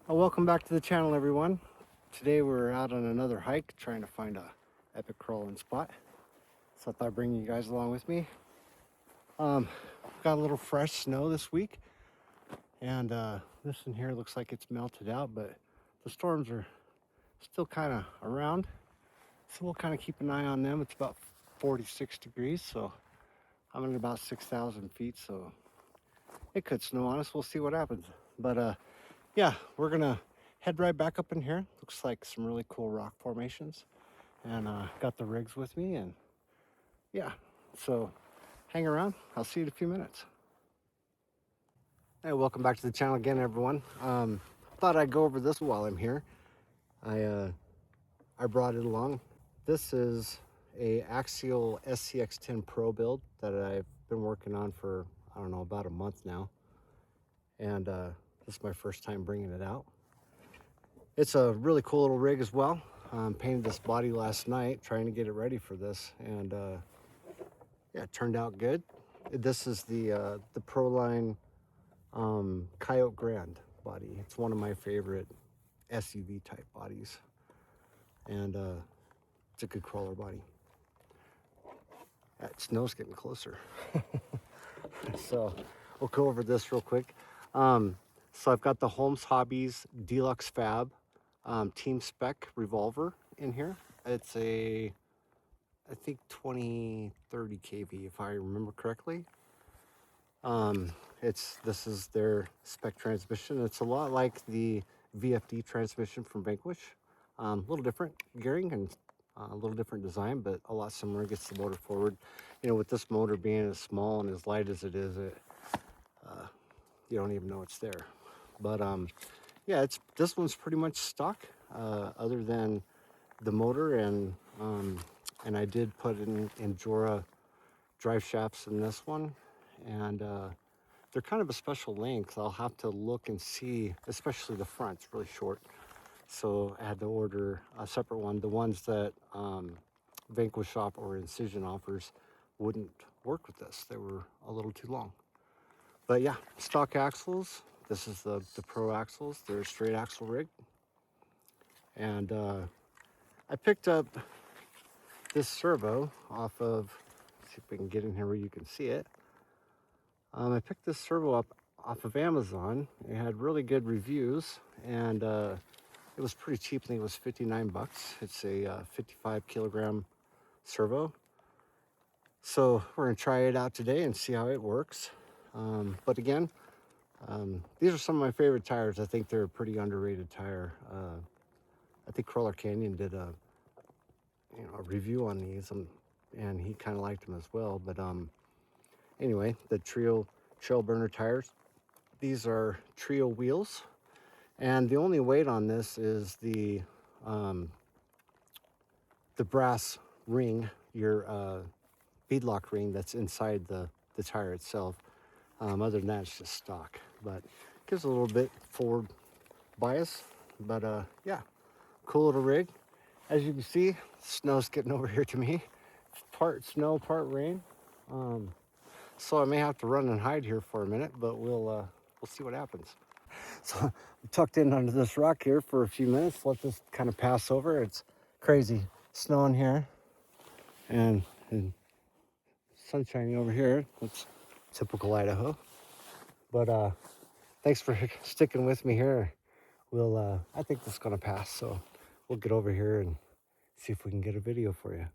Welcome back to the channel, everyone. Today we're out on another hike trying to find a epic crawling spot. So I thought I'd bring you guys along with me. Got a little fresh snow this week, and this in here looks like it's melted out, but the storms are still kind of around. So we'll kind of keep an eye on them. It's about 46 degrees, so I'm at about 6,000 feet, so it could snow on us. We'll see what happens. But yeah, we're gonna head right back up in here. Looks like some really cool rock formations, and got the rigs with me, and yeah, so hang around. I'll see you in a few minutes. Hey, welcome back to the channel again, everyone. Thought I'd go over this while I'm here. I brought it along. This is a Axial SCX10 Pro build that I've been working on for, I don't know, about a month now, and this is my first time bringing it out. It's a really cool little rig as well. Painted this body last night trying to get it ready for this, and yeah, it turned out good. This is the Proline Coyote Grande body. It's one of my favorite SUV type bodies, and it's a good crawler body. That snow's getting closer. So we'll go over this real quick. So I've got the Holmes Hobbies DLux Fab Team Spec revolver in here. It's a, I think 2030 kV if I remember correctly. This is their spec transmission. It's a lot like the VFD transmission from Vanquish. A little different gearing and a little different design, but a lot similar. Gets the motor forward. You know, with this motor being as small and as light as it is, you don't even know it's there. But yeah, this one's pretty much stock, other than the motor, and I did put in Jora drive shafts in this one, and they're kind of a special length. I'll have to look and see, especially the front. It's really short, so I had to order a separate one. The ones that Vanquish Shop or Incision offers wouldn't work with this. They were a little too long. But yeah, stock axles. This is the Pro axles. They're a straight axle rig. And I picked up this servo off of, let's see if we can get in here where you can see it. I picked this servo up off of Amazon. It had really good reviews, and it was pretty cheap. I think it was 59 bucks. It's a 55 kilogram servo. So we're gonna try it out today and see how it works. But again, these are some of my favorite tires. I think they're a pretty underrated tire. I think Crawler Canyon did a review on these, and he kind of liked them as well. But anyway, the trail burner tires. These are Trio wheels, and the only weight on this is the brass ring, your beadlock ring that's inside the tire itself. Other than that, it's just stock, but gives a little bit forward bias. But yeah, cool little rig. As you can see, snow's getting over here to me. Part snow, part rain. So I may have to run and hide here for a minute, but we'll see what happens. So I'm tucked in under this rock here for a few minutes. Let this kind of pass over. It's crazy snowing here, and sunshiny over here. It's typical Idaho. But thanks for sticking with me here. I think this is gonna pass, so we'll get over here and see if we can get a video for you.